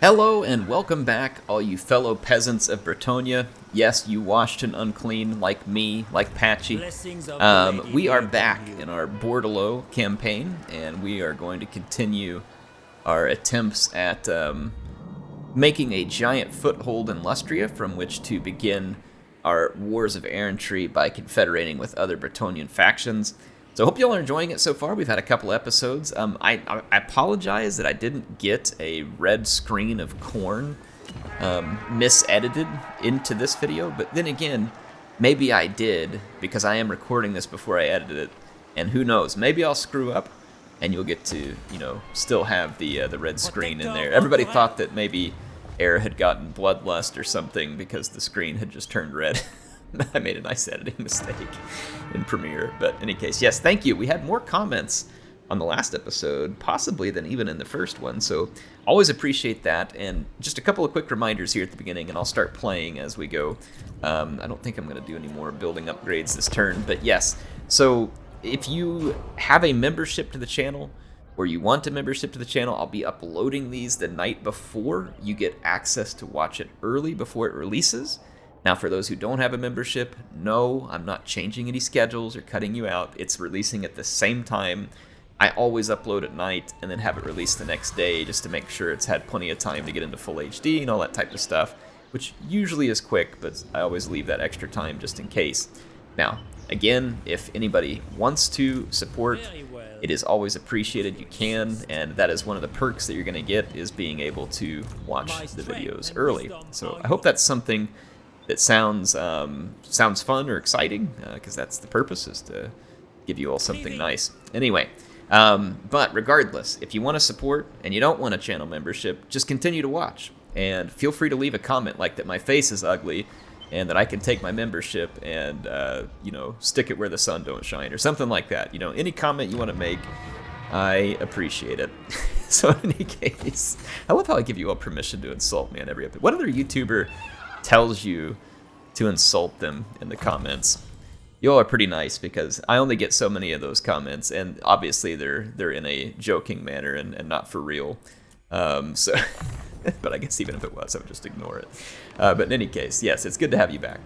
Hello and welcome back, all you fellow peasants of Bretonnia. Yes, you washed and unclean like me, like Patchy. We are back in our Bordeleaux campaign, and we are going to continue our attempts at making a giant foothold in Lustria from which to begin our wars of errantry by confederating with other Bretonnian factions. So I hope y'all are enjoying it so far. We've had a couple episodes. I apologize that I didn't get a red screen of corn misedited into this video, but then again, maybe I did because I am recording this before I edited it, and who knows, maybe I'll screw up and you'll get to, still have the red screen in there. Everybody thought that maybe Air had gotten bloodlust or something because the screen had just turned red. I made a nice editing mistake in Premiere, but in any case, yes, thank you. We had more comments on the last episode, possibly than even in the first one, so always appreciate that. And just a couple of quick reminders here at the beginning, and I'll start playing as we go. I don't think I'm going to do any more building upgrades this turn, but yes. So if you have a membership to the channel, or you want a membership to the channel, I'll be uploading these the night before. You get access to watch it early before it releases. Now, for those who don't have a membership, no, I'm not changing any schedules or cutting you out. It's releasing at the same time. I always upload at night and then have it released the next day just to make sure it's had plenty of time to get into full HD and all that type of stuff, which usually is quick, but I always leave that extra time just in case. Now, again, if anybody wants to support, it is always appreciated. You can, and that is one of the perks that you're going to get, is being able to watch the videos early. So I hope that's something that sounds fun or exciting, because that's the purpose, is to give you all something nice. Anyway, but regardless, if you want to support and you don't want a channel membership, just continue to watch. And feel free to leave a comment like that my face is ugly and that I can take my membership and, stick it where the sun don't shine or something like that. Any comment you want to make, I appreciate it. So in any case, I love how I give you all permission to insult me on every episode. What other YouTuber tells you to insult them in the comments? You all are pretty nice, because I only get so many of those comments, and obviously they're in a joking manner and not for real. So, but I guess even if it was, I would just ignore it. But in any case, yes, it's good to have you back.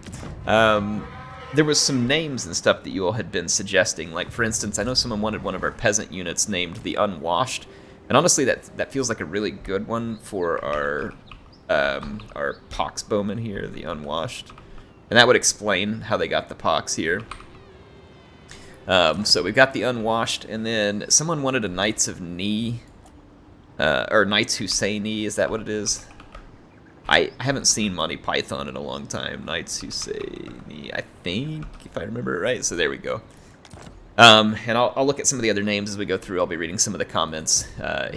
There was some names and stuff that you all had been suggesting. Like, for instance, I know someone wanted one of our peasant units named the Unwashed, and honestly, that feels like a really good one for our pox bowmen here, the Unwashed, and that would explain how they got the pox here. So we've got the Unwashed, and then someone wanted a Knights of Knee, or Knights Who Say Knee. Is that what it is? I haven't seen Monty Python in a long time. Knights Who Say Knee, I think, if I remember it right. So there we go. And I'll look at some of the other names as we go through. I'll be reading some of the comments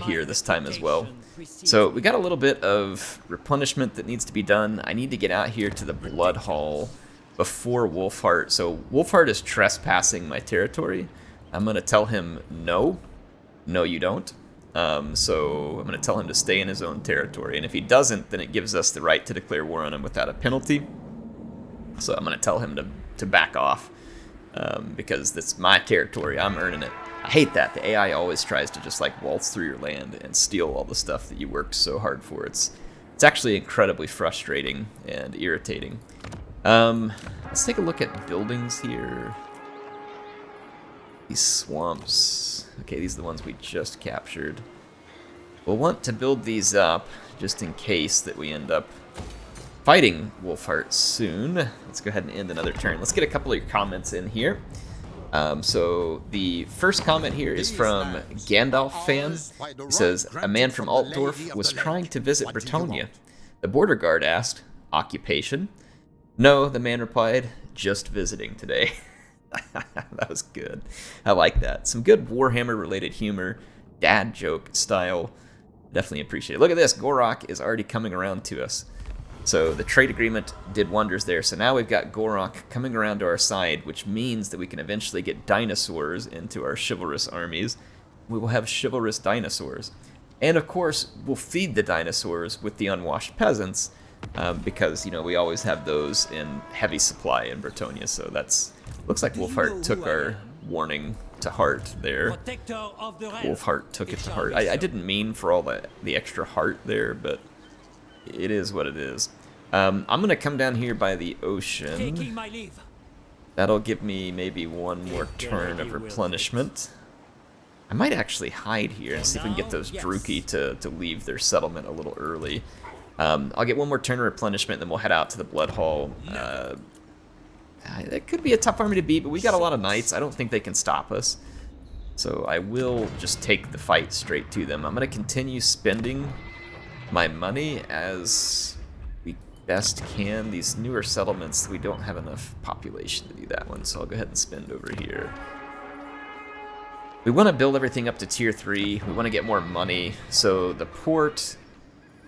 here this time as well. So we got a little bit of replenishment that needs to be done. I need to get out here to the Blood Hall before Wolfheart. So Wolfheart is trespassing my territory. I'm going to tell him no. No, you don't. So I'm going to tell him to stay in his own territory. And if he doesn't, then it gives us the right to declare war on him without a penalty. So I'm going to tell him to back off. Because that's my territory, I'm earning it. I hate that. The AI always tries to just like waltz through your land and steal all the stuff that you worked so hard for. It's actually incredibly frustrating and irritating. Let's take a look at buildings here. These swamps. Okay, these are the ones we just captured. We'll want to build these up just in case that we end up fighting Wolfheart soon. Let's go ahead and end another turn. Let's get a couple of your comments in here. So the first comment here is from Gandalf Fan. He says, a man from Altdorf was trying to visit Bretonnia. The border guard asked, occupation? No, the man replied, just visiting today. That was good. I like that. Some good Warhammer related humor, dad joke style. Definitely appreciate it. Look at this, Gorok is already coming around to us. So the trade agreement did wonders there. So now we've got Gorok coming around to our side, which means that we can eventually get dinosaurs into our chivalrous armies. We will have chivalrous dinosaurs. And of course, we'll feed the dinosaurs with the unwashed peasants, because, we always have those in heavy supply in Bretonnia. So looks like Wolfheart took our warning to heart there. Wolfheart took it to heart. I didn't mean for all the extra heart there, but It is what it is. I'm going to come down here by the ocean. Taking my leave. That'll give me maybe one more turn of replenishment. I might actually hide here and see if we can get those Druki to leave their settlement a little early. I'll get one more turn of replenishment, then we'll head out to the Blood Hall. That could be a tough army to beat, but we got a lot of knights. I don't think they can stop us. So I will just take the fight straight to them. I'm going to continue spending my money as we best can. These newer settlements, we don't have enough population to do that one, so I'll go ahead and spend over here. We want to build everything up to tier 3. We want to get more money, so the port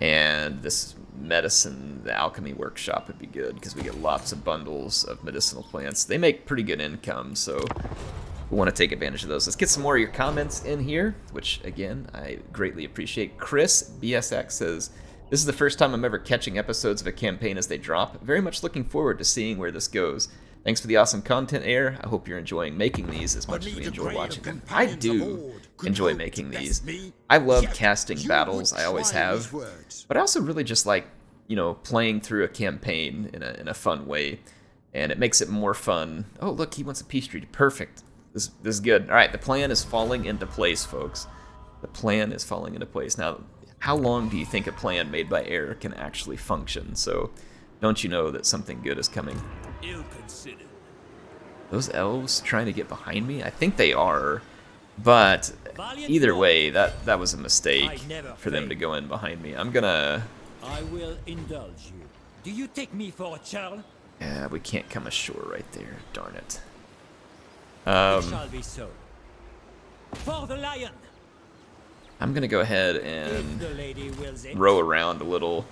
and this medicine, the alchemy workshop would be good because we get lots of bundles of medicinal plants. They make pretty good income, so we want to take advantage of those. Let's get some more of your comments in here, which, again, I greatly appreciate. Chris BSX says, "This is the first time I'm ever catching episodes of a campaign as they drop. Very much looking forward to seeing where this goes. Thanks for the awesome content, Air. I hope you're enjoying making these as much as we enjoy watching them." I do enjoy making these. I love casting battles, I always have. But I also really just like, you know, playing through a campaign in a fun way. And it makes it more fun. Oh, look, he wants a peace treaty. Perfect. This is good. All right, the plan is falling into place, folks. The plan is falling into place. Now, how long do you think a plan made by Air can actually function? So, don't you know that something good is coming? Those elves trying to get behind me? I think they are. But either way, that was a mistake for them to go in behind me. I'm gonna... I will indulge you. Do you take me for a child? Yeah, we can't come ashore right there. Darn it. It shall be so. For the lion. I'm gonna go ahead and row around a little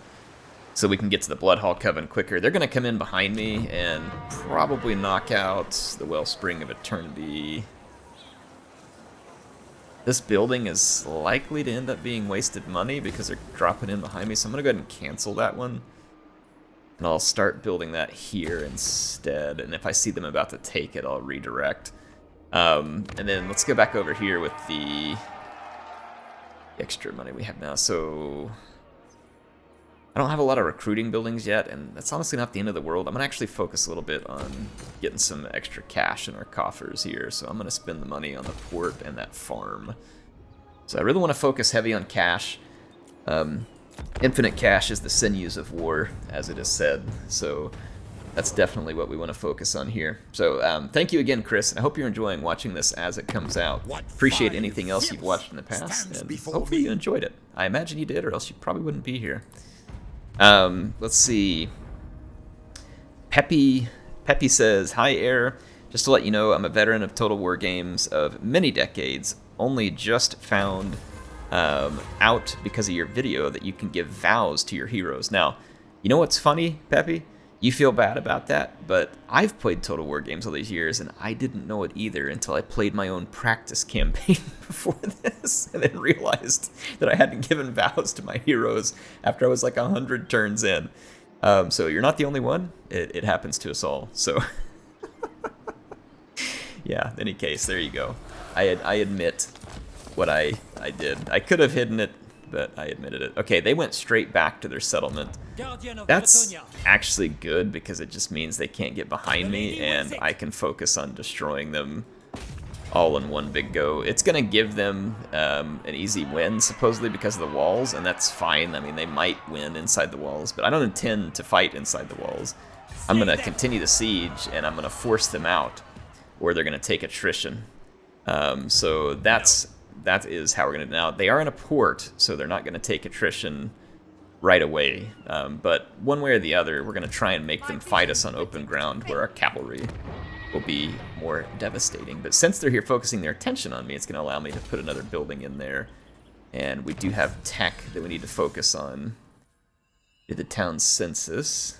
so we can get to the Blood Hall Coven quicker. They're gonna come in behind me and probably knock out the Wellspring of Eternity. This building is likely to end up being wasted money because they're dropping in behind me, so I'm gonna go ahead and cancel that one. And I'll start building that here instead, and if I see them about to take it, I'll redirect. And then let's go back over here with the extra money we have now. So I don't have a lot of recruiting buildings yet, and that's honestly not the end of the world. I'm going to actually focus a little bit on getting some extra cash in our coffers here. So I'm going to spend the money on the port and that farm. So I really want to focus heavy on cash. Infinite cash is the sinews of war, as it is said. So that's definitely what we want to focus on here. So thank you again, Chris. I hope you're enjoying watching this as it comes out. Appreciate anything else you've watched in the past, and hopefully you enjoyed it. I imagine you did, or else you probably wouldn't be here. Let's see. Peppy says, "Hi, Air. Just to let you know, I'm a veteran of Total War games of many decades. Only just found out because of your video that you can give vows to your heroes." Now, you know what's funny, Peppy? You feel bad about that, but I've played Total War games all these years, and I didn't know it either until I played my own practice campaign before this, and then realized that I hadn't given vows to my heroes after I was like 100 turns in. So you're not the only one. It happens to us all. So yeah, in any case, there you go. I admit what I did. I could have hidden it, but I admitted it. Okay, they went straight back to their settlement. That's actually good because it just means they can't get behind me and I can focus on destroying them all in one big go. It's going to give them an easy win, supposedly, because of the walls, and that's fine. I mean, they might win inside the walls, but I don't intend to fight inside the walls. I'm going to continue the siege, and I'm going to force them out, or they're going to take attrition. So that is how we're going to... Now, they are in a port, so they're not going to take attrition right away. But one way or the other, we're going to try and make them fight us on open ground where our cavalry will be more devastating. But since they're here focusing their attention on me, it's going to allow me to put another building in there. And we do have tech that we need to focus on. Do the town census.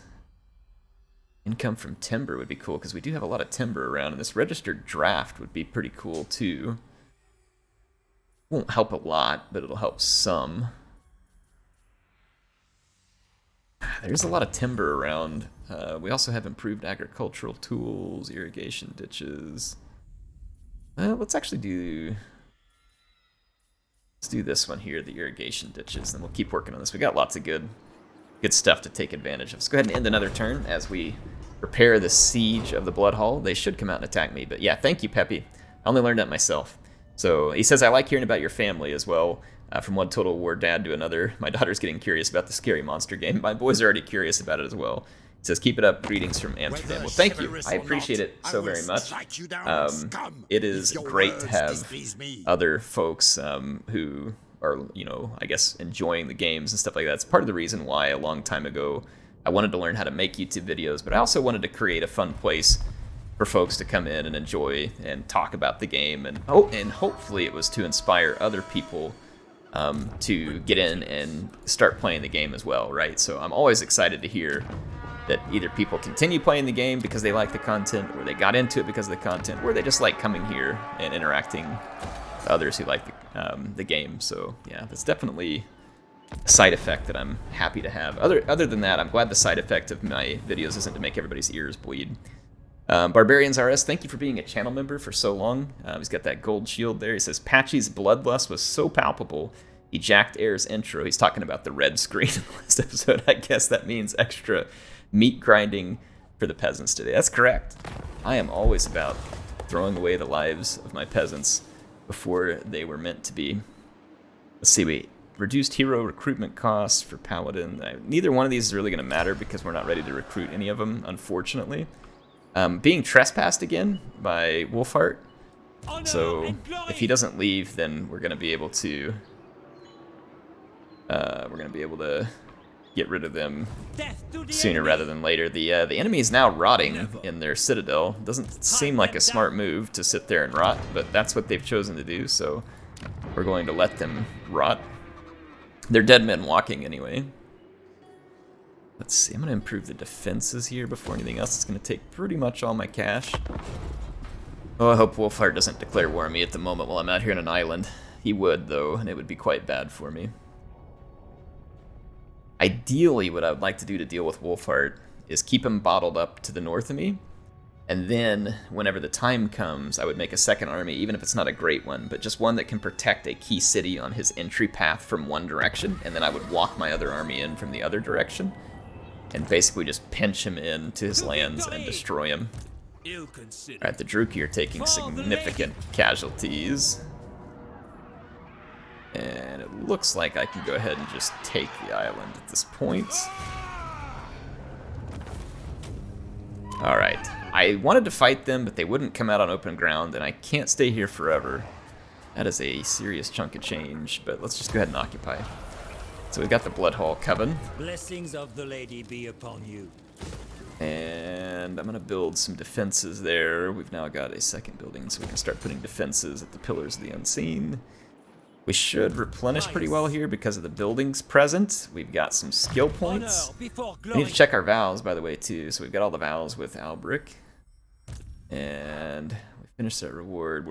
Income from timber would be cool, because we do have a lot of timber around, and this registered draft would be pretty cool too. Won't help a lot, but it'll help some. There's a lot of timber around. We also have improved agricultural tools, irrigation ditches. Let's actually do... Let's do this one here, the irrigation ditches, and we'll keep working on this. We got lots of good good stuff to take advantage of. Let's go ahead and end another turn as we prepare the siege of the Blood Hall. They should come out and attack me, but yeah, thank you, Peppy. I only learned that myself. So he says, I like hearing about your family as well. From one total war dad to another. My daughter's getting curious about the Scary Monster game. My boys are already curious about it as well. He says, keep it up. Greetings from Amsterdam. Well, thank you. I appreciate it so very much. It is great to have other folks who are, you know, I guess enjoying the games and stuff like that. It's part of the reason why a long time ago I wanted to learn how to make YouTube videos, but I also wanted to create a fun place for folks to come in and enjoy and talk about the game. And hopefully it was to inspire other people to get in and start playing the game as well, right? So I'm always excited to hear that either people continue playing the game because they like the content, or they got into it because of the content, or they just like coming here and interacting with others who like the game. So yeah, that's definitely a side effect that I'm happy to have. Other than that, I'm glad the side effect of my videos isn't to make everybody's ears bleed. Barbarians RS, thank you for being a channel member for so long. He's got that gold shield there. He says, Patchy's bloodlust was so palpable, he jacked Air's intro. He's talking about the red screen in the last episode. I guess that means extra meat grinding for the peasants today. That's correct. I am always about throwing away the lives of my peasants before they were meant to be. Let's see, we reduced hero recruitment costs for Paladin. Neither one of these is really going to matter because we're not ready to recruit any of them, unfortunately. Being trespassed again by Wolfheart. So if he doesn't leave, then we're gonna be able to get rid of them sooner rather than later. The enemy is now rotting in their citadel. Doesn't seem like a smart move to sit there and rot, but that's what they've chosen to do. So we're going to let them rot. They're dead men walking anyway. Let's see, I'm going to improve the defenses here before anything else. It's going to take pretty much all my cash. Oh, I hope Wolfheart doesn't declare war on me at the moment while I'm out here on an island. He would, though, and it would be quite bad for me. Ideally, what I would like to do to deal with Wolfheart is keep him bottled up to the north of me, and then, whenever the time comes, I would make a second army, even if it's not a great one, but just one that can protect a key city on his entry path from one direction, and then I would walk my other army in from the other direction, and basically just pinch him into his lands and destroy him. Alright, the Druki are taking significant casualties. And it looks like I can go ahead and just take the island at this point. Alright, I wanted to fight them, but they wouldn't come out on open ground, and I can't stay here forever. That is a serious chunk of change, but let's just go ahead and occupy. So we've got the Blood Hall Coven. Blessings of the Lady be upon you. And I'm going to build some defenses there. We've now got a second building, so we can start putting defenses at the Pillars of the Unseen. We should replenish pretty well here because of the buildings present. We've got some skill points. We need to check our vows, by the way, too. So we've got all the vows with Alberic. And we finished that reward.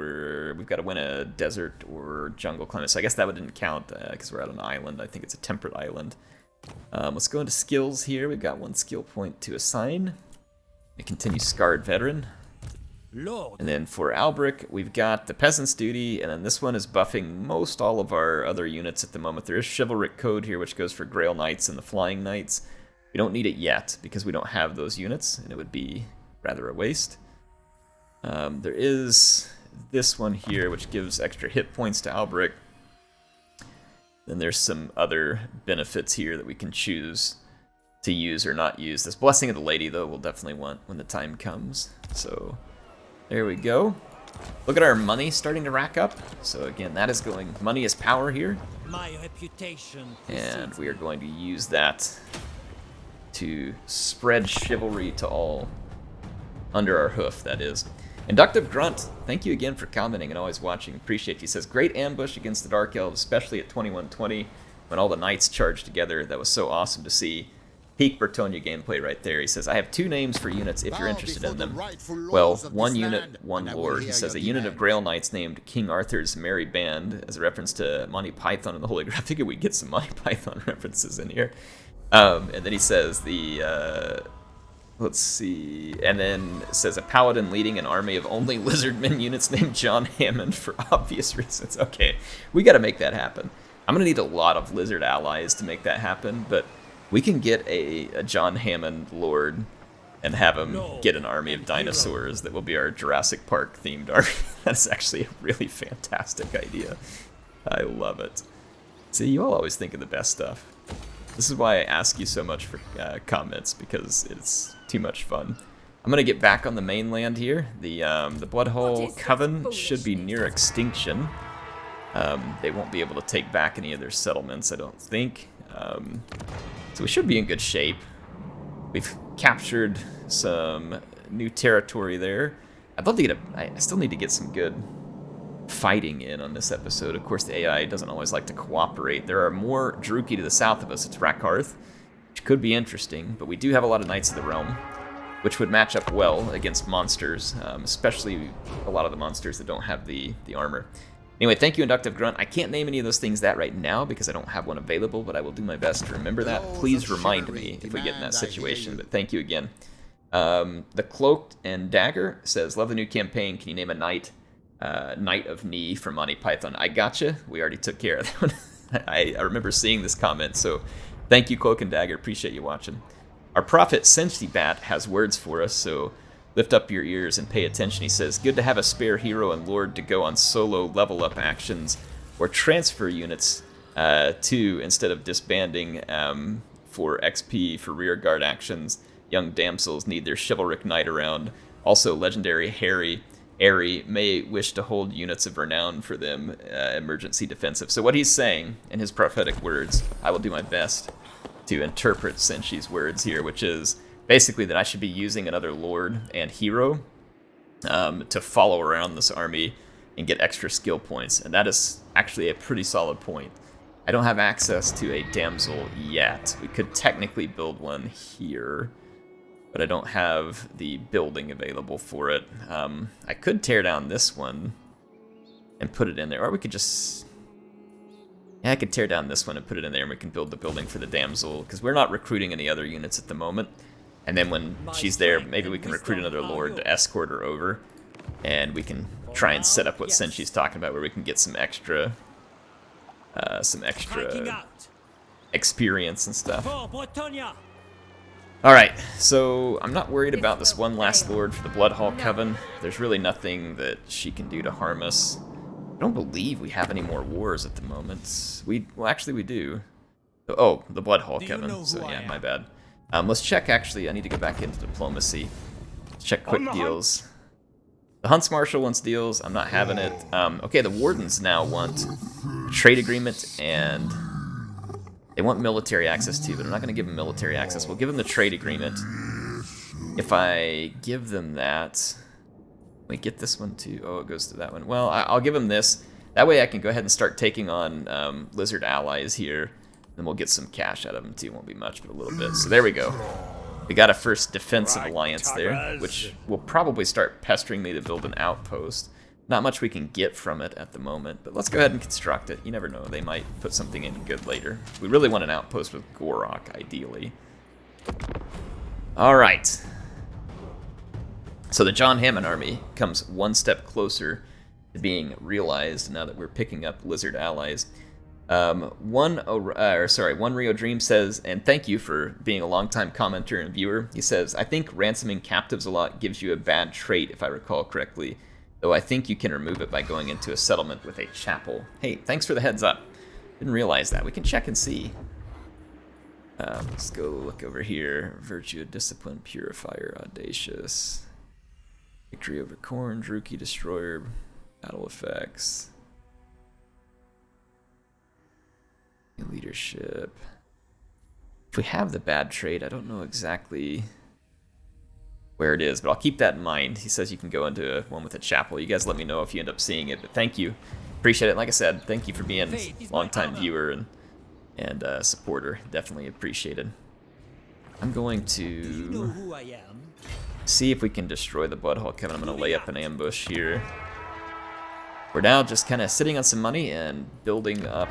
We've got to win a desert or jungle climate. So I guess that one didn't count because we're at an island. I think it's a temperate island. Let's go into skills here. We've got one skill point to assign. We continue Scarred Veteran. Lord. And then for Alberic, we've got the Peasant's Duty, and then this one is buffing most all of our other units at the moment. There is Chivalric Code here, which goes for Grail Knights and the Flying Knights. We don't need it yet, because we don't have those units, and it would be rather a waste. There is this one here, which gives extra hit points to Alberic. Then there's some other benefits here that we can choose to use or not use. This Blessing of the Lady, though, we'll definitely want when the time comes. So there we go. Look at our money starting to rack up. So again, that is going, money is power here. My reputation. And we are going to use that to spread chivalry to all under our hoof, that is. Inductive Grunt, thank you again for commenting and always watching. Appreciate you. He says, great ambush against the Dark Elves, especially at 2120 when all the knights charged together. That was so awesome to see. Peak Bretonnia gameplay right there. He says, I have 2 names for units if you're interested in them. Well, 1 unit, 1 lord. He says, a unit of Grail Knights named King Arthur's Merry Band, as a reference to Monty Python and the Holy Grail. I figured we'd get some Monty Python references in here. And then he says, let's see, and then it says, a paladin leading an army of only lizardmen units named John Hammond for obvious reasons. Okay, we got to make that happen. I'm going to need a lot of lizard allies to make that happen, but We can get a John Hammond Lord and have him get an army of dinosaurs that will be our Jurassic Park themed army. That's actually a really fantastic idea. I love it. See, you all always think of the best stuff. This is why I ask you so much for comments, because it's too much fun. I'm gonna get back on the mainland here. The Bloodhole Coven should be near extinction. They won't be able to take back any of their settlements, I don't think. So we should be in good shape. We've captured some new territory there. I'd love to get I still need to get some good fighting in on this episode. Of course, the AI doesn't always like to cooperate. There are more Druki to the south of us. It's Rakarth, which could be interesting, but we do have a lot of Knights of the Realm, which would match up well against monsters, especially a lot of the monsters that don't have the armor. Anyway, thank you, Inductive Grunt. I can't name any of those things that right now because I don't have one available, but I will do my best to remember that. Please remind me if we get in that situation, but thank you again. The Cloaked and Dagger says, love the new campaign. Can you name a knight? Knight of Knee from Monty Python. I gotcha. We already took care of that one. I remember seeing this comment, so thank you, Cloak and Dagger. Appreciate you watching. Our prophet, Senchibat, has words for us, so lift up your ears and pay attention. He says, good to have a spare hero and lord to go on solo level up actions or transfer units to instead of disbanding for XP for rear guard actions. Young damsels need their chivalric knight around. Also, legendary Airy may wish to hold units of renown for them, emergency defensive. So what he's saying in his prophetic words, I will do my best to interpret Senchi's words here, which is basically that I should be using another lord and hero to follow around this army and get extra skill points. And that is actually a pretty solid point. I don't have access to a damsel yet. We could technically build one here, but I don't have the building available for it. I could tear down this one and put it in there, or we could just... Yeah, I could tear down this one and put it in there, and we can build the building for the damsel, because we're not recruiting any other units at the moment. And then when she's there, maybe we can recruit another lord to escort her over, and we can try and set up what Senchi's talking about, where we can get some extra experience and stuff. Alright, so I'm not worried about this one last lord for the Bloodhall Coven. There's really nothing that she can do to harm us. I don't believe we have any more wars at the moment. Well, actually we do. Oh, the Bloodhall Coven, so yeah, my bad. Let's check, actually, I need to go back into diplomacy. Check quick deals. The Hunts Marshal wants deals, I'm not having it. Okay, the Wardens now want a trade agreement, and they want military access too, but I'm not going to give them military access. We'll give them the trade agreement. If I give them that... Wait, get this one too. Oh, it goes to that one. Well, I'll give them this. That way I can go ahead and start taking on lizard allies here. Then we'll get some cash out of them too. Won't be much, but a little bit. So there we go. We got a first defensive alliance there, which will probably start pestering me to build an outpost. Not much we can get from it at the moment, but let's go ahead and construct it. You never know, they might put something in good later. We really want an outpost with Gorok, ideally. Alright. So the John Hammond army comes one step closer to being realized now that we're picking up lizard allies. One Rio Dream says, and thank you for being a longtime commenter and viewer. He says, I think ransoming captives a lot gives you a bad trait, if I recall correctly. Though I think you can remove it by going into a settlement with a chapel. Hey, thanks for the heads up. Didn't realize that. We can check and see. Let's go look over here. Virtue, Discipline, Purifier, Audacious. Victory over Khorne, Druki, Destroyer, Battle Effects. Leadership. If we have the bad trait, I don't know exactly where it is, but I'll keep that in mind. He says you can go into one with a chapel. You guys let me know if you end up seeing it, but thank you. Appreciate it. Like I said, thank you for being a long-time viewer and supporter. Definitely appreciated. I'm going to see if we can destroy the Bloodhall Coven. I'm going to lay up an ambush here. We're now just kind of sitting on some money and building up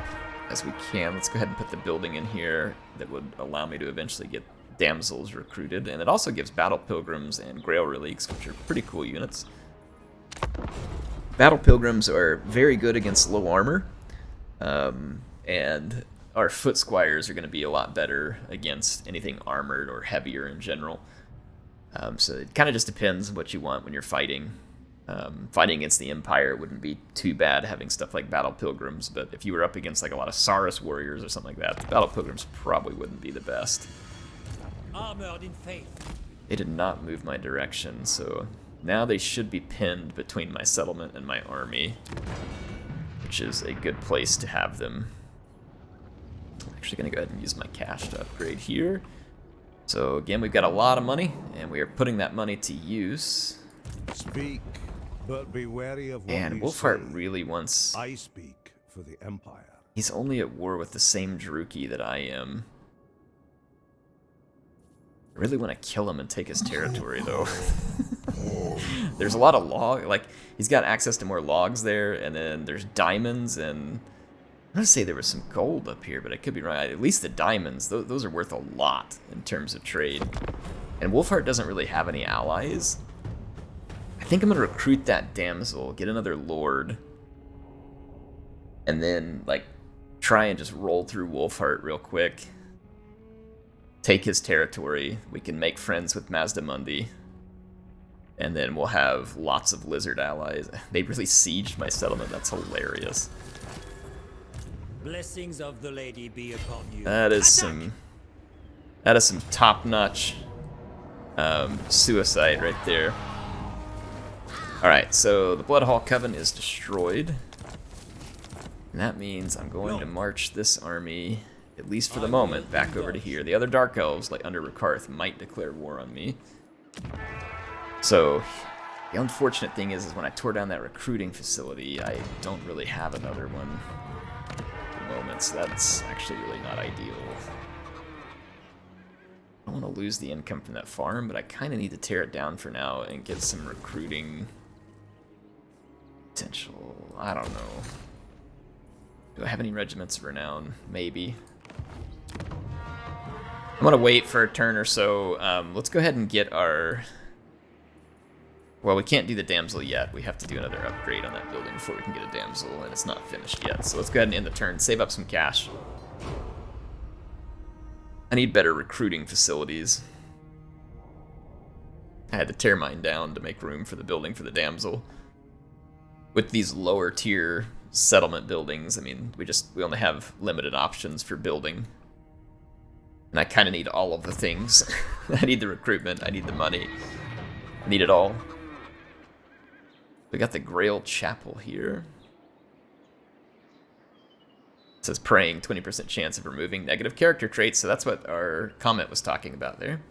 as we can. Let's go ahead and put the building in here that would allow me to eventually get damsels recruited, and it also gives battle pilgrims and grail reliques, which are pretty cool units. Battle pilgrims are very good against low armor, and our foot squires are going to be a lot better against anything armored or heavier in general. So it kind of just depends what you want when you're fighting. Fighting against the Empire wouldn't be too bad having stuff like Battle Pilgrims, but if you were up against like a lot of Saurus warriors or something like that, the Battle Pilgrims probably wouldn't be the best. Armored in faith. They did not move my direction, so now they should be pinned between my settlement and my army, which is a good place to have them. I'm actually going to go ahead and use my cash to upgrade here. So again, we've got a lot of money, and we are putting that money to use. Speak, but be wary of what And you Wolfheart say. really wants... I speak for the Empire. He's only at war with the same Druki that I am. I really want to kill him and take his territory, though. There's a lot of log, like, he's got access to more logs there, and then there's diamonds, and I'm gonna say there was some gold up here, but I could be wrong. At least the diamonds, those are worth a lot in terms of trade. And Wolfheart doesn't really have any allies. I think I'm gonna recruit that damsel, get another lord, and then, like, try and just roll through Wolfheart real quick. Take his territory. We can make friends with Mazdamundi. And then we'll have lots of lizard allies. They really sieged my settlement. That's hilarious. Blessings of the lady be upon you. That is some top-notch suicide right there. Alright, so the Bloodhall Coven is destroyed. And that means I'm going to march this army, at least for the moment, back over to here. The other Dark Elves, like under Rakarth, might declare war on me. So, the unfortunate thing is when I tore down that recruiting facility, I don't really have another one at the moment, so that's actually really not ideal. I don't want to lose the income from that farm, but I kind of need to tear it down for now and get some recruiting potential. I don't know. Do I have any regiments of renown? Maybe. I'm going to wait for a turn or so. Let's go ahead and get our... Well, we can't do the damsel yet. We have to do another upgrade on that building before we can get a damsel, and it's not finished yet. So let's go ahead and end the turn, save up some cash. I need better recruiting facilities. I had to tear mine down to make room for the building for the damsel. With these lower tier settlement buildings, I mean, we only have limited options for building. And I kind of need all of the things. I need the recruitment, I need the money. I need it all. We got the Grail Chapel here. It says praying, 20% chance of removing negative character traits, so that's what our comment was talking about there.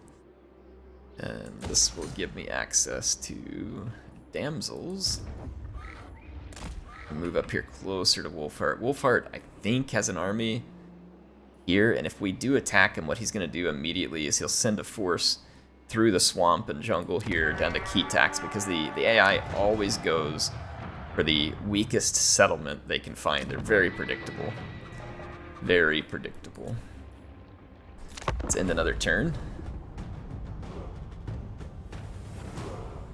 And this will give me access to damsels. Move up here closer to Wolfheart. Wolfheart, I think, has an army here, and if we do attack him, what he's going to do immediately is he'll send a force through the swamp and jungle here down to Ketax, because the AI always goes for the weakest settlement they can find. They're very predictable. Very predictable. Let's end another turn.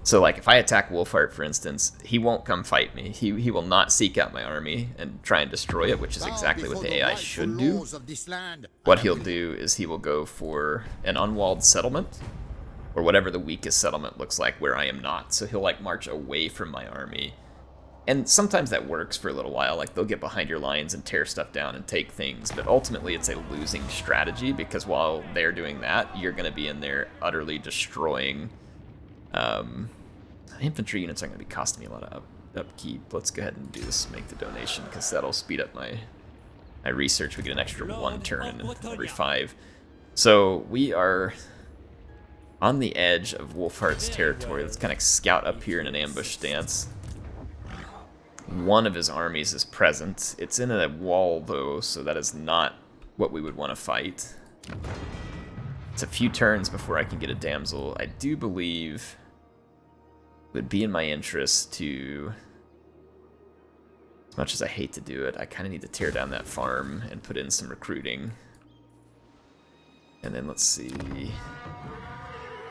So, like, if I attack Wolfheart, for instance, he won't come fight me. He will not seek out my army and try and destroy it, which is exactly what the AI should do. What he'll do is he will go for an unwalled settlement, or whatever the weakest settlement looks like where I am not. So he'll, like, march away from my army. And sometimes that works for a little while. Like, they'll get behind your lines and tear stuff down and take things. But ultimately, it's a losing strategy, because while they're doing that, you're going to be in there utterly destroying... infantry units aren't going to be costing me a lot of upkeep. Let's go ahead and do this, make the donation, because that'll speed up my research. We get an extra 1 turn every 5. So we are on the edge of Wolfheart's territory. Let's kind of scout up here in an ambush stance. One of his armies is present. It's in a wall, though, so that is not what we would want to fight. It's a few turns before I can get a damsel. I do believe it would be in my interest to, as much as I hate to do it, I kind of need to tear down that farm and put in some recruiting. And then let's see,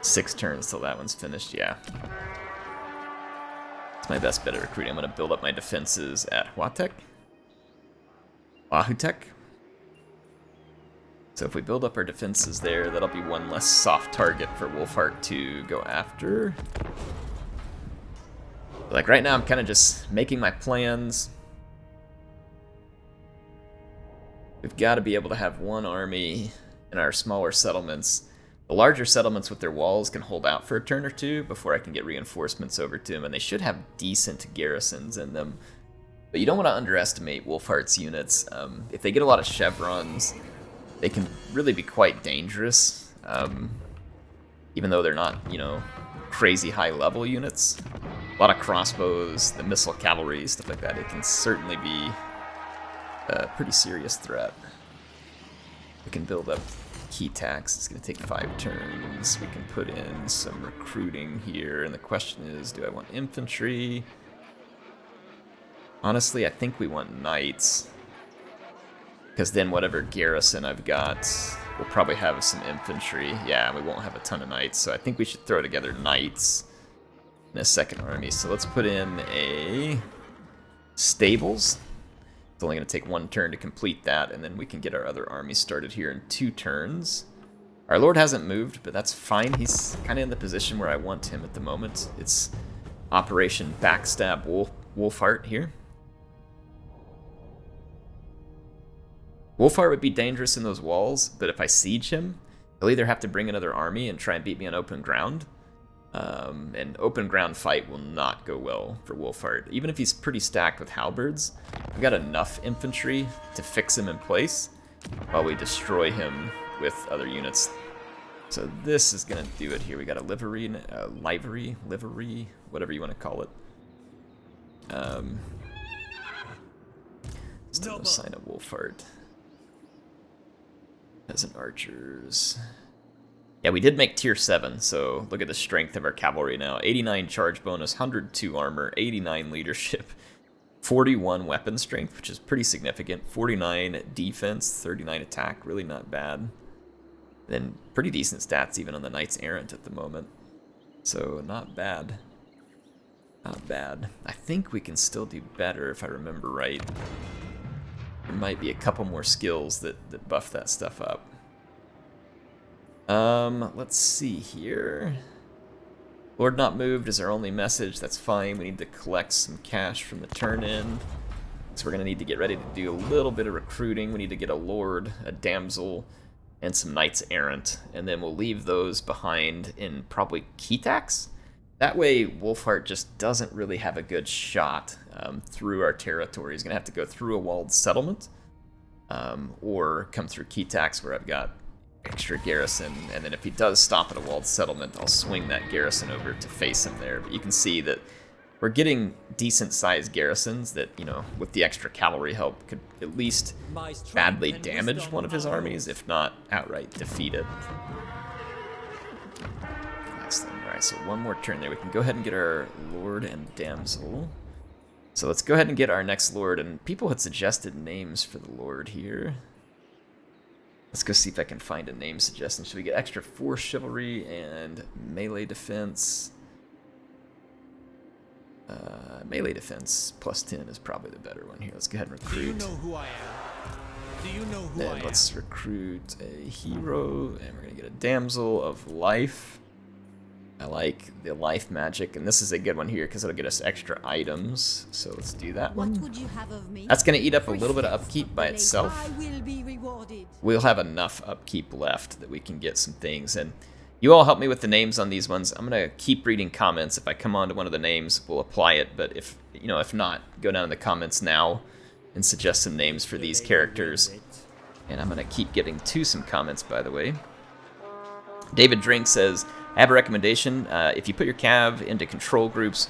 6 turns till that one's finished, yeah. It's my best bet at recruiting. I'm going to build up my defenses at Huatek. Wahutek. So if we build up our defenses there, that'll be one less soft target for Wolfheart to go after. Like right now, I'm kind of just making my plans. We've got to be able to have one army in our smaller settlements. The larger settlements with their walls can hold out for a turn or two before I can get reinforcements over to them, and they should have decent garrisons in them. But you don't want to underestimate Wolfheart's units. If they get a lot of chevrons, they can really be quite dangerous, even though they're not, you know, crazy high-level units. A lot of crossbows, the missile cavalry, stuff like that. It can certainly be a pretty serious threat. We can build up key tax. It's going to take 5 turns. We can put in some recruiting here, and the question is, do I want infantry? Honestly, I think we want knights, because then whatever garrison I've got will probably have some infantry. Yeah, we won't have a ton of knights, so I think we should throw together knights in a second army. So let's put in a stables. It's only going to take 1 turn to complete that, and then we can get our other army started here in 2 turns. Our lord hasn't moved, but that's fine. He's kind of in the position where I want him at the moment. It's Operation Backstab Wolfheart here. Wolfheart would be dangerous in those walls, but if I siege him, he'll either have to bring another army and try and beat me on open ground. An open ground fight will not go well for Wolfheart. Even if he's pretty stacked with halberds, I've got enough infantry to fix him in place while we destroy him with other units. So this is going to do it here. We got a livery, whatever you want to call it. Still no sign of Wolfheart. Peasant archers. Yeah, we did make tier 7, so look at the strength of our cavalry now. 89 charge bonus, 102 armor, 89 leadership, 41 weapon strength, which is pretty significant, 49 defense, 39 attack, really not bad. Then pretty decent stats even on the Knights Errant at the moment. So not bad. Not bad. I think we can still do better if I remember right. There might be a couple more skills that buff that stuff up. Let's see here. Lord not moved is our only message. That's fine. We need to collect some cash from the turn-in. So we're going to need to get ready to do a little bit of recruiting. We need to get a lord, a damsel, and some knights errant. And then we'll leave those behind in probably key tax. That way, Wolfheart just doesn't really have a good shot through our territory. He's going to have to go through a walled settlement or come through key tax where I've got extra garrison, and then if he does stop at a walled settlement, I'll swing that garrison over to face him there. But you can see that we're getting decent-sized garrisons that, you know, with the extra cavalry help, could at least badly damage one of his armies, if not outright defeat it. Excellent. Alright, so one more turn there. We can go ahead and get our lord and damsel. So let's go ahead and get our next lord, and people had suggested names for the lord here. Let's go see if I can find a name suggestion. Should we get extra force chivalry and melee defense? Melee defense plus 10 is probably the better one here. Let's go ahead and recruit. Do you know who I am? Do you know who I am? Then let's recruit a hero, and we're going to get a damsel of life. I like the life magic, and this is a good one here because it'll get us extra items. So let's do that one. What would you have of me? That's going to eat up a little bit of upkeep by itself. I will be rewarded. We'll have enough upkeep left that we can get some things. And you all help me with the names on these ones. I'm going to keep reading comments. If I come on to one of the names, we'll apply it. But if not, go down in the comments now and suggest some names for these characters. And I'm going to keep getting to some comments, by the way. David Drink says, I have a recommendation. If you put your cav into control groups,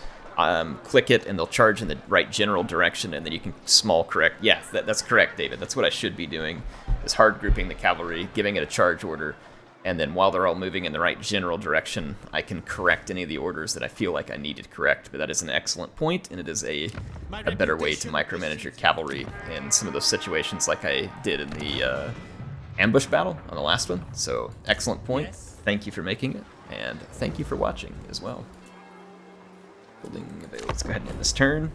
click it and they'll charge in the right general direction, and then you can small correct. Yeah, that's correct, David. That's what I should be doing, is hard grouping the cavalry, giving it a charge order, and then while they're all moving in the right general direction, I can correct any of the orders that I feel like I need to correct. But that is an excellent point, and it is a better way to micromanage your cavalry in some of those situations like I did in the ambush battle on the last one. So, excellent point. Yes. Thank you for making it, and thank you for watching as well. Building available. Let's go ahead and end this turn.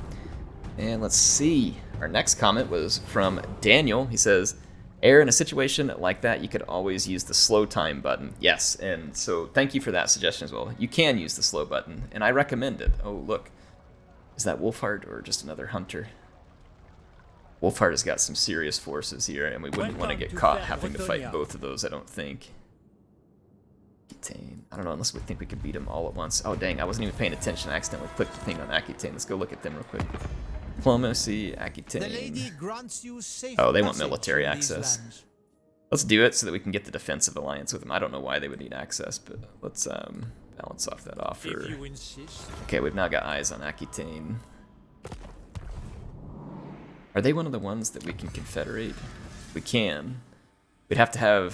And let's see. Our next comment was from Daniel. He says, Air, in a situation like that, you could always use the slow time button. Yes, and so thank you for that suggestion as well. You can use the slow button, and I recommend it. Oh, look. Is that Wolfhard or just another hunter? Wolfhard has got some serious forces here, and we wouldn't want to get caught having to fight both of those, I don't think. Aquitaine. I don't know, unless we think we could beat them all at once. Oh, dang, I wasn't even paying attention. I accidentally clicked the thing on Aquitaine. Let's go look at them real quick. Diplomacy, Aquitaine. Oh, they want military access. Let's do it so that we can get the defensive alliance with them. I don't know why they would need access, but let's balance off that offer. Okay, we've now got eyes on Aquitaine. Are they one of the ones that we can confederate? We can. We'd have to have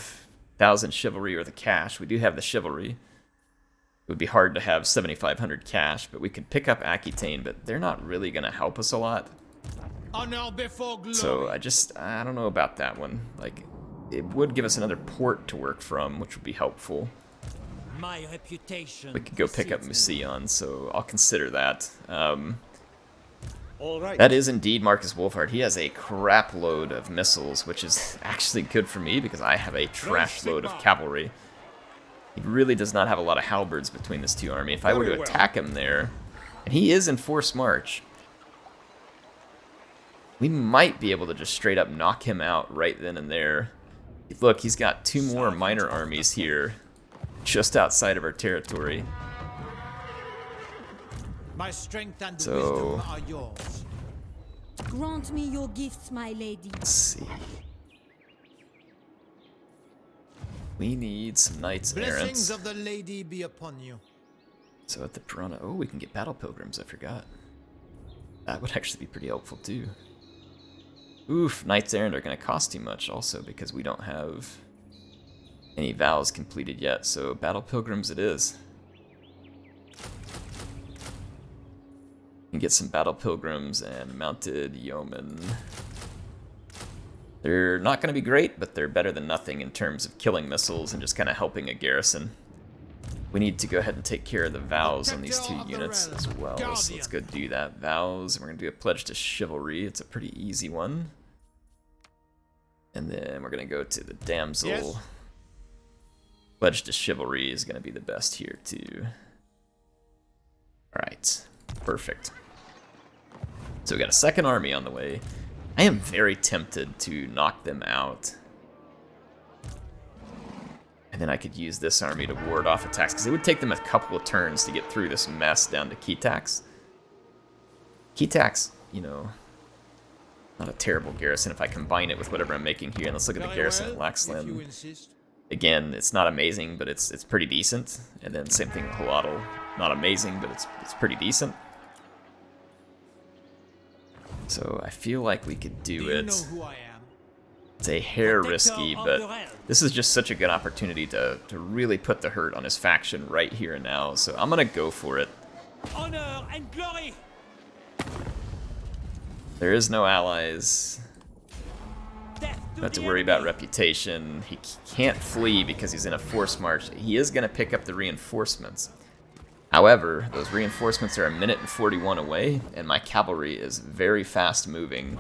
1,000 chivalry or the cash. We do have the chivalry. It would be hard to have 7,500 cash, but we could pick up Aquitaine, but they're not really going to help us a lot. So I don't know about that one. Like, it would give us another port to work from, which would be helpful. My reputation. We could go pick up Musion, so I'll consider that. All right. That is indeed Marcus Wolfhard. He has a crap load of missiles, which is actually good for me because I have a trash load of cavalry. He really does not have a lot of halberds between this two army. If I were to attack him there, and he is in forced march, we might be able to just straight up knock him out right then and there. Look, he's got 2 more minor armies here, just outside of our territory. My strength and So, wisdom are yours. Grant me your gifts, my lady. let's see. We need some knights errant. Blessings of the lady be upon you. So at the Piranha, oh, we can get battle pilgrims, I forgot. That would actually be pretty helpful too. Oof, knights errant are going to cost too much also because we don't have any vows completed yet, so battle pilgrims it is. We can get some battle pilgrims and mounted yeomen. They're not going to be great, but they're better than nothing in terms of killing missiles and just kind of helping a garrison. We need to go ahead and take care of the vows on these 2 units as well, so let's go do that. Vows, and we're going to do a pledge to chivalry. It's a pretty easy one. And then we're going to go to the damsel. Yes. Pledge to chivalry is going to be the best here too. Alright, perfect. So we got a second army on the way. I am very tempted to knock them out. And then I could use this army to ward off attacks, because it would take them a couple of turns to get through this mess down to Kitax. Kitax, you know, not a terrible garrison if I combine it with whatever I'm making here. And let's look at the garrison at Laxland. Again, it's not amazing, but it's pretty decent. And then same thing with Halotl. Not amazing, but it's pretty decent. So I feel like we could do it. Know who I am? It's a hair risky, but this is just such a good opportunity to really put the hurt on his faction right here and now. So I'm going to go for it. Honor and glory. There is no allies. Death to Not have to the worry about enemy. reputation. He can't flee because he's in a forced march. He is going to pick up the reinforcements. However, those reinforcements are 1:41 away, and my cavalry is very fast moving.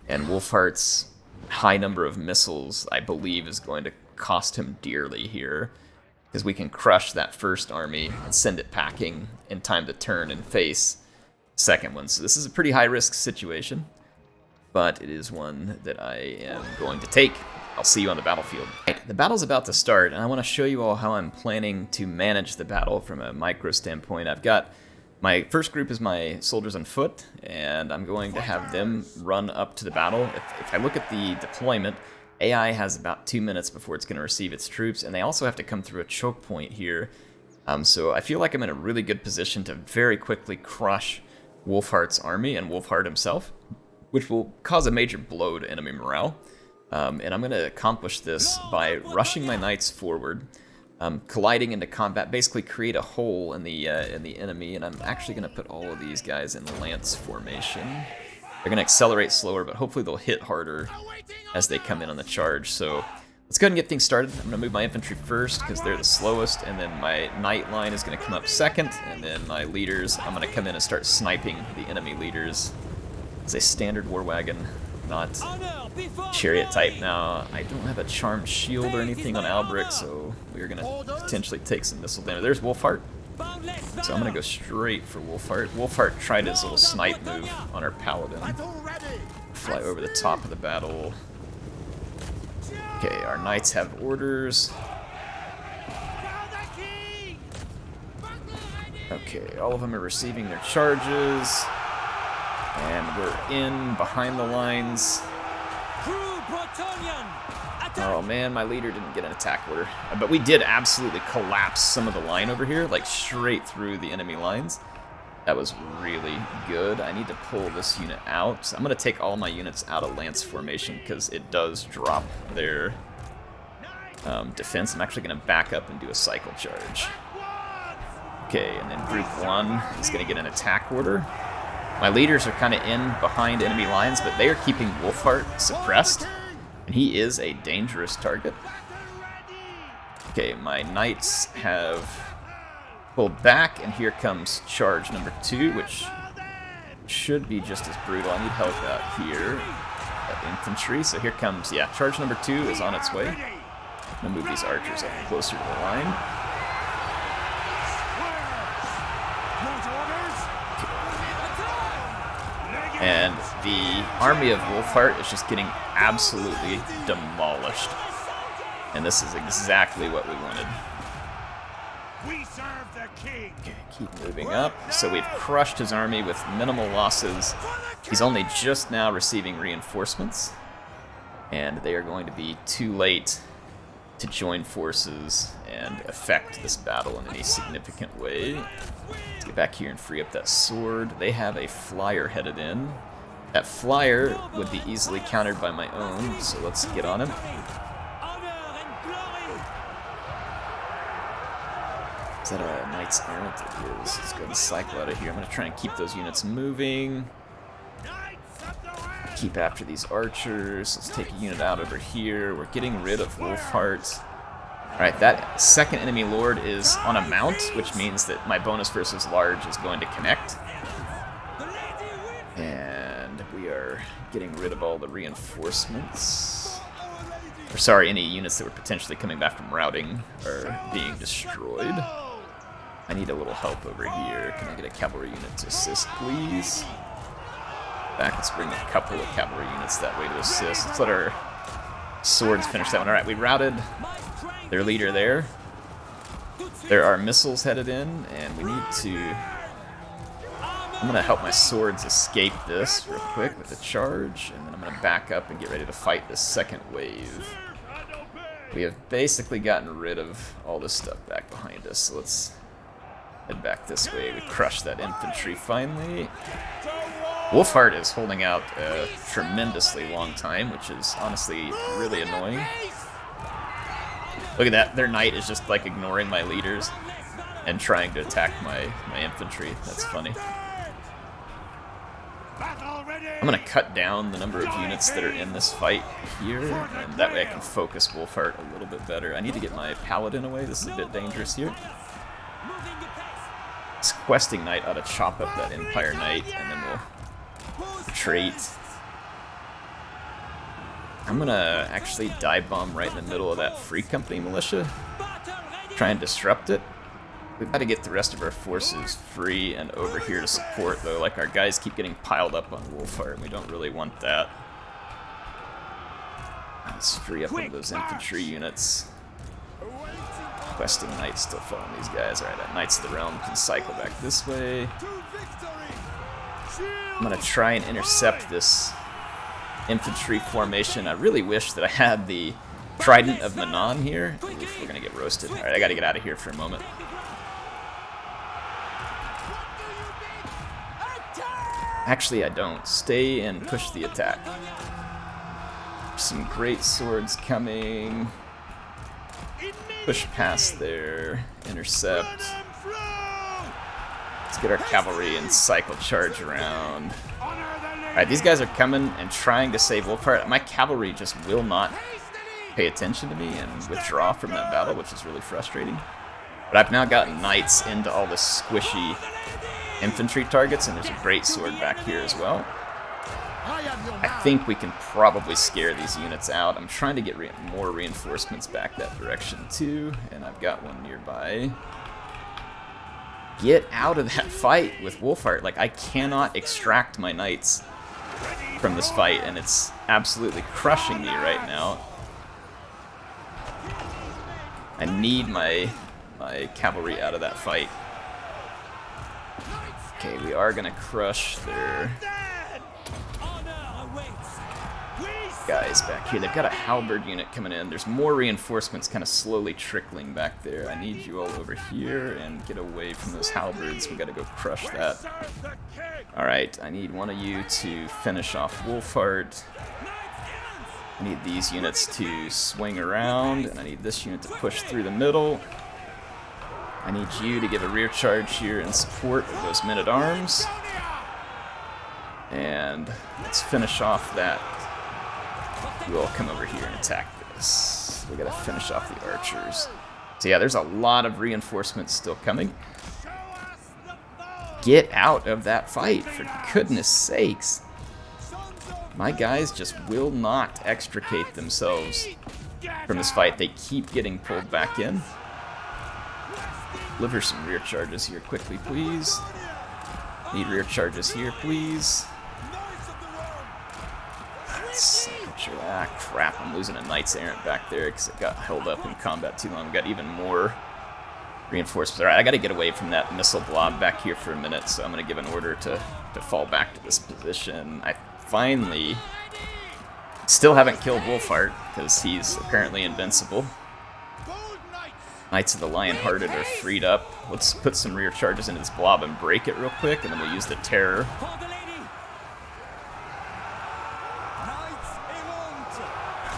And Wolfhart's high number of missiles, I believe, is going to cost him dearly here. Because we can crush that first army and send it packing in time to turn and face the second one. So this is a pretty high-risk situation, but it is one that I am going to take. I'll see you on the battlefield. Right, the battle's about to start, and I want to show you all how I'm planning to manage the battle from a micro standpoint. I've got my first group is my soldiers on foot, and I'm going to have them run up to the battle. If I look at the deployment, AI has about 2 minutes before it's going to receive its troops, and they also have to come through a choke point here. So I feel like I'm in a really good position to very quickly crush Wolfhart's army and Wolfhart himself, which will cause a major blow to enemy morale. And I'm going to accomplish this by rushing my knights forward, colliding into combat, basically create a hole in the enemy, and I'm actually going to put all of these guys in lance formation. They're going to accelerate slower, but hopefully they'll hit harder as they come in on the charge. So let's go ahead and get things started. I'm going to move my infantry first because they're the slowest, and then my knight line is going to come up second, and then my leaders, I'm going to come in and start sniping the enemy leaders. It's a standard war wagon. not Honor before chariot glory. type. Now, I don't have a charmed shield or anything on Alberic, so we're going to potentially take some missile damage. There's Wolfheart, Boundless so I'm going to valor. go straight for Wolfheart. Wolfheart tried his little snipe move on our paladin. Fly over the top of the battle. Okay, our knights have orders. Okay, all of them are receiving their charges. And we're in behind the lines. True Bretonnian. Attack. Oh man, my leader didn't get an attack order. But we did absolutely collapse some of the line over here, like straight through the enemy lines. That was really good. I need to pull this unit out. I'm going to take all my units out of lance formation because it does drop their defense. I'm actually going to back up and do a cycle charge. Okay, and then group 1 is going to get an attack order. My leaders are kind of in behind enemy lines, but they are keeping Wolfheart suppressed, and he is a dangerous target. Okay, my knights have pulled back, and here comes charge number 2, which should be just as brutal. I need help out here at infantry. So here comes, yeah, charge number 2 is on its way. I'm gonna move these archers up closer to the line. And the army of Wolfheart is just getting absolutely demolished. And this is exactly what we wanted. We serve the king. Okay, keep moving up. So we've crushed his army with minimal losses. He's only just now receiving reinforcements. And they are going to be too late to join forces and affect this battle in any significant way. Let's get back here and free up that sword. They have a flyer headed in. That flyer would be easily countered by my own, so let's get on him. Honor and glory. Is that a Knights Errant? It is. Let's go and cycle out of here. I'm going to try and keep those units moving. Keep after these archers. Let's take a unit out over here. We're getting rid of Wolfheart. Alright, that second enemy lord is on a mount, which means that my bonus versus large is going to connect. And we are getting rid of all the reinforcements. Or sorry, any units that were potentially coming back from routing are being destroyed. I need a little help over here. Can I get a cavalry unit to assist, please? Back, let's bring a couple of cavalry units that way to assist. Let's let our swords finish that one. Alright, we routed their leader there. There are missiles headed in, and we need to... I'm going to help my swords escape this real quick with a charge, and then I'm going to back up and get ready to fight this second wave. We have basically gotten rid of all this stuff back behind us, so let's head back this way. We crushed that infantry finally. Wolfheart is holding out a tremendously long time, which is honestly really annoying. Look at that, their knight is just like ignoring my leaders and trying to attack my infantry. That's funny. I'm going to cut down the number of units that are in this fight here, and that way I can focus Wolfheart a little bit better. I need to get my paladin away. This is a bit dangerous here. This questing knight ought to chop up that Empire Knight, and then we'll retreat. I'm going to actually dive bomb right in the middle of that Free Company militia. Try and disrupt it. We've got to get the rest of our forces free and over here to support, though. Like, our guys keep getting piled up on Wolfheart, and we don't really want that. Let's free up one of those infantry units. Questing Knight still following these guys. Alright, that Knights of the Realm can cycle back this way. I'm going to try and intercept this infantry formation. I really wish that I had the Trident of Manon here. Oof, we're going to get roasted. Alright, I got to get out of here for a moment. Actually, I don't. Stay and push the attack. Some great swords coming. Push past there. Intercept. Let's get our cavalry and cycle charge around. Alright, these guys are coming and trying to save Wolfheart. My cavalry just will not pay attention to me and withdraw from that battle, which is really frustrating. But I've now gotten knights into all the squishy infantry targets, and there's a great sword back here as well. I think we can probably scare these units out. I'm trying to get more reinforcements back that direction too, and I've got one nearby. Get out of that fight with Wolfheart. Like, I cannot extract my knights from this fight, and it's absolutely crushing me right now. I need my cavalry out of that fight. Okay, we are gonna crush their guys back here. They've got a halberd unit coming in. There's more reinforcements kind of slowly trickling back there. I need you all over here and get away from those halberds. We gotta go crush that. Alright, I need one of you to finish off Wolfheart. I need these units to swing around, and I need this unit to push through the middle. I need you to give a rear charge here in support of those men-at-arms. And let's finish off that. You all come over here and attack this. We gotta finish off the archers. So yeah, there's a lot of reinforcements still coming. Get out of that fight, for goodness sakes. My guys just will not extricate themselves from this fight. They keep getting pulled back in. Deliver some rear charges here quickly, please. Need rear charges here, please. Ah, crap, I'm losing a Knights Errant back there because it got held up in combat too long. We got even more reinforcements. Alright, I gotta get away from that missile blob back here for a minute, so I'm gonna give an order to fall back to this position. I finally still haven't killed Wolfheart because he's apparently invincible. Knights of the Lion-Hearted are freed up. Let's put some rear charges into this blob and break it real quick, and then we'll use the terror.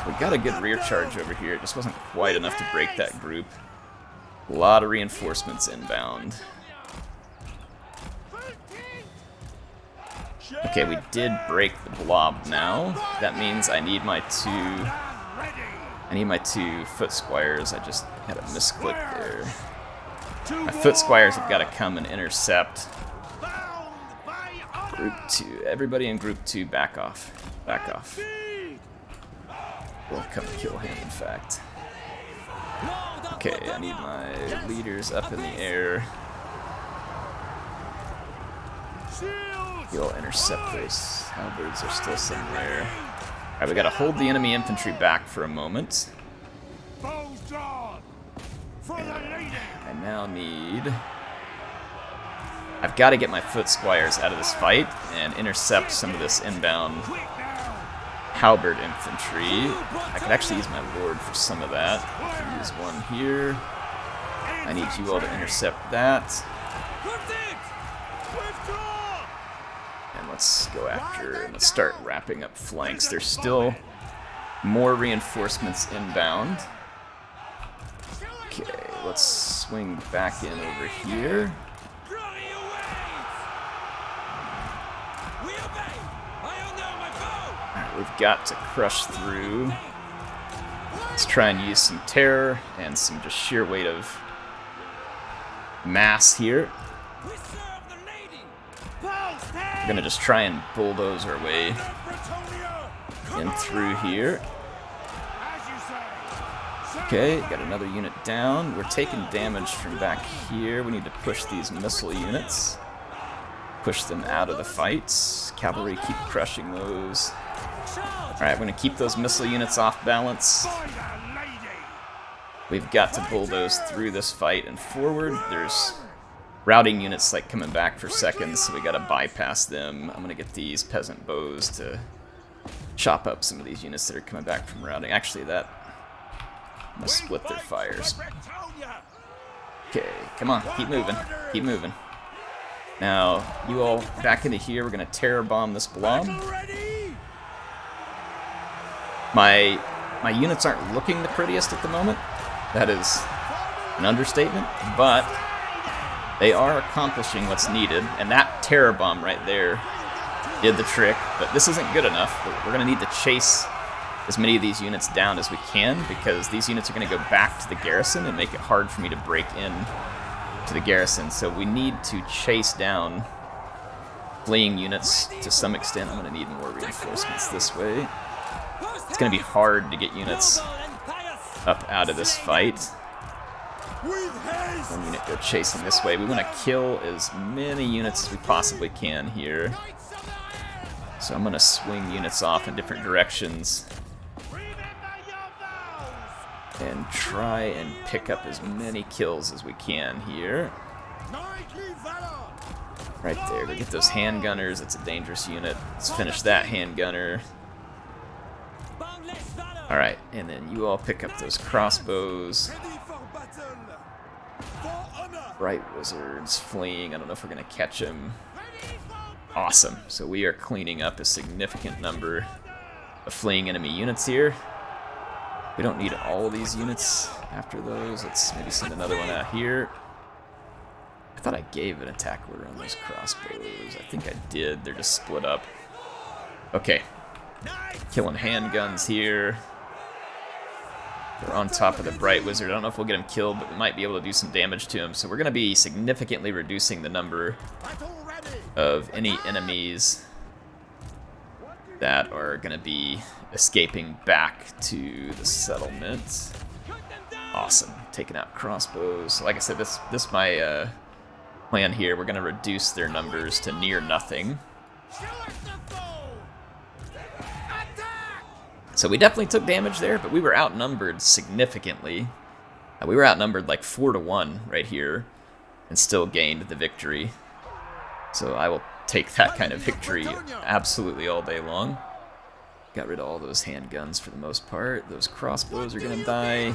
We got a good rear charge over here. It just wasn't quite enough to break that group. A lot of reinforcements inbound. Okay, we did break the blob now. That means I need my two foot squires. I just had a misclick there. My foot squires have got to come and intercept. Group 2. Everybody in Group 2, back off. Back off. We'll come kill him, in fact. Okay, I need my leaders up in the air. You'll intercept those halberds, are still somewhere. Alright, we gotta hold the enemy infantry back for a moment. And I now need... I've got to get my foot squires out of this fight and intercept some of this inbound halberd infantry. I could actually use my lord for some of that. I can use one here. I need you all to intercept that. And let's go after, and let's start wrapping up flanks. There's still more reinforcements inbound. Okay, let's swing back in over here. Alright, we've got to crush through. Let's try and use some terror and some just sheer weight of mass here. We're gonna just try and bulldoze our way in through here. Okay, got another unit down. We're taking damage from back here. We need to push these missile units. Push them out of the fights. Cavalry, keep crushing those. Alright, we're gonna keep those missile units off balance. We've got to bulldoze through this fight and forward. There's routing units like coming back for seconds, so we gotta bypass them. I'm gonna get these peasant bows to chop up some of these units that are coming back from routing. Actually, I'm gonna split their fires. Okay, come on, keep moving, keep moving. Now, you all back into here. We're gonna terror bomb this blob. My units aren't looking the prettiest at the moment. That is an understatement, but they are accomplishing what's needed, and that terror bomb right there did the trick, but this isn't good enough. We're going to need to chase as many of these units down as we can, because these units are going to go back to the garrison and make it hard for me to break in to the garrison, so we need to chase down fleeing units to some extent. I'm going to need more reinforcements this way. It's going to be hard to get units up out of this fight. One unit go chasing this way. We want to kill as many units as we possibly can here. So I'm going to swing units off in different directions and try and pick up as many kills as we can here. Right there, we get those handgunners. It's a dangerous unit. Let's finish that handgunner. Alright, and then you all pick up those crossbows. Bright wizards fleeing. I don't know if we're going to catch him. Awesome. So we are cleaning up a significant number of fleeing enemy units here. We don't need all of these units after those. Let's maybe send another one out here. I thought I gave an attack order on those crossbows. I think I did. They're just split up. Okay. Killing handguns here. We're on top of the Bright Wizard. I don't know if we'll get him killed, but we might be able to do some damage to him. So we're going to be significantly reducing the number of any enemies that are going to be escaping back to the settlement. Awesome. Taking out crossbows. Like I said, this my plan here. We're going to reduce their numbers to near nothing. So we definitely took damage there, but we were outnumbered significantly. We were outnumbered like 4-1 right here and still gained the victory. So I will take that kind of victory absolutely all day long. Got rid of all those handguns for the most part. Those crossbows are going to die.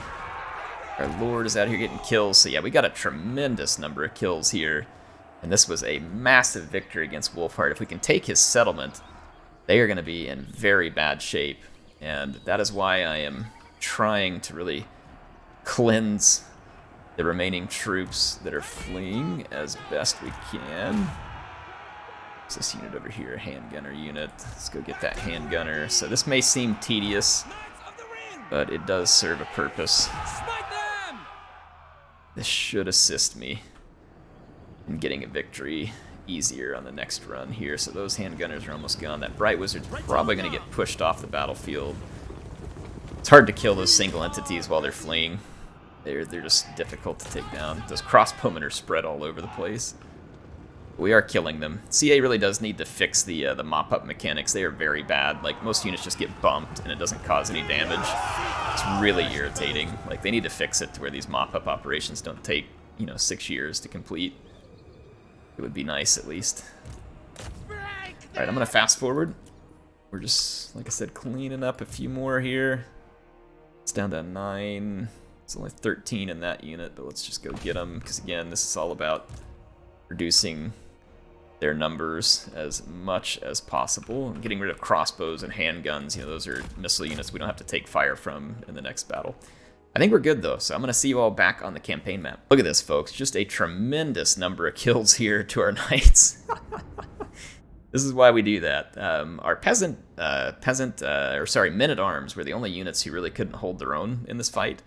Our lord is out here getting kills. So yeah, we got a tremendous number of kills here. And this was a massive victory against Wolfheart. If we can take his settlement, they are going to be in very bad shape. And that is why I am trying to really cleanse the remaining troops that are fleeing as best we can. What's this unit over here? A handgunner unit. Let's go get that handgunner. So this may seem tedious, but it does serve a purpose. This should assist me in getting a victory easier on the next run here. So those handgunners are almost gone. That Bright Wizard's probably going to get pushed off the battlefield. It's hard to kill those single entities while they're fleeing. They're just difficult to take down. Those crossbowmen are spread all over the place. We are killing them. CA really does need to fix the mop-up mechanics. They are very bad. Like, most units just get bumped and it doesn't cause any damage. It's really irritating. Like, they need to fix it to where these mop-up operations don't take, 6 years to complete. It would be nice, at least. Alright, I'm going to fast forward. We're just, like I said, cleaning up a few more here. It's down to 9. It's only 13 in that unit, but let's just go get them. Because, again, this is all about reducing their numbers as much as possible. And getting rid of crossbows and handguns. Those are missile units we don't have to take fire from in the next battle. I think we're good, though, so I'm going to see you all back on the campaign map. Look at this, folks. Just a tremendous number of kills here to our knights. This is why we do that. Our men-at-arms were the only units who really couldn't hold their own in this fight,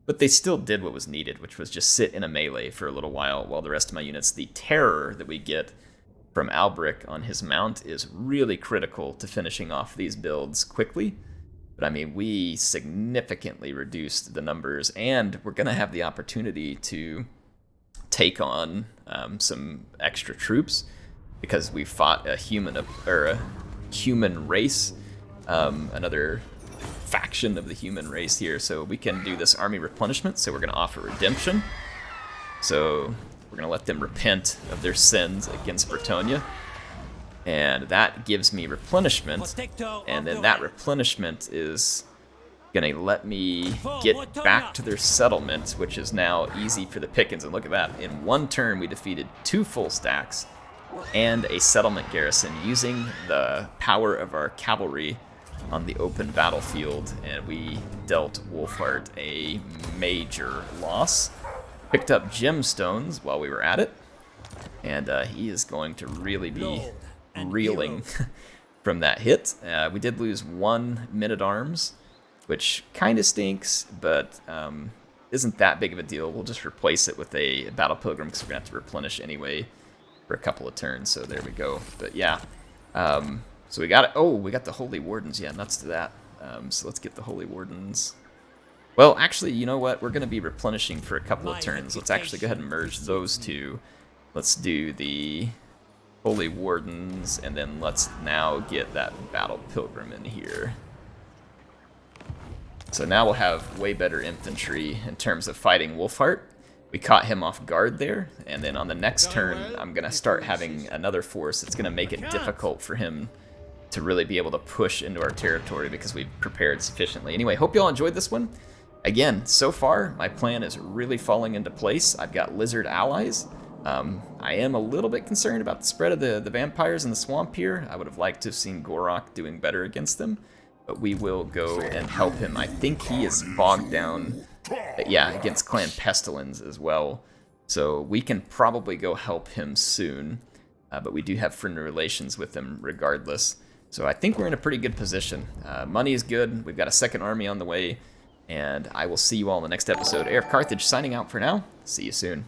but they still did what was needed, which was just sit in a melee for a little while the rest of my units, the terror that we get from Alberic on his mount is really critical to finishing off these builds quickly. But I mean, we significantly reduced the numbers, and we're going to have the opportunity to take on some extra troops because we fought a human race, another faction of the human race here. So we can do this army replenishment. So we're going to offer redemption. So we're going to let them repent of their sins against Bretonnia. And that gives me replenishment, and then that replenishment is going to let me get back to their settlement, which is now easy for the pickings. And look at that. In one turn, we defeated 2 full stacks and a settlement garrison using the power of our cavalry on the open battlefield, and we dealt Wolfheart a major loss. Picked up gemstones while we were at it, and he is going to really be reeling from that hit. We did lose 1 men-at-arms, which kind of stinks, but isn't that big of a deal. We'll just replace it with a battle pilgrim because we're going to have to replenish anyway. for a couple of turns, so there we go. But yeah, so we got it. Oh, we got the Holy Wardens. Yeah, nuts to that. So let's get the Holy Wardens. Well, actually, you know what? We're going to be replenishing for a couple of turns. Let's actually go ahead and merge those two. Let's do the Holy Wardens, and then let's now get that Battle Pilgrim in here. So now we'll have way better infantry in terms of fighting Wolfheart. We caught him off guard there, and then on the next turn, I'm going to start having another force. It's going to make it difficult for him to really be able to push into our territory because we've prepared sufficiently. Anyway, hope you all enjoyed this one. Again, so far, my plan is really falling into place. I've got lizard allies. I am a little bit concerned about the spread of the vampires in the swamp here. I would have liked to have seen Gorok doing better against them, but we will go and help him. I think he is bogged down, yeah, against Clan Pestilence as well. So we can probably go help him soon, but we do have friendly relations with him regardless. So I think we're in a pretty good position. Money is good. We've got a second army on the way. And I will see you all in the next episode. HeirofCarthage signing out for now. See you soon.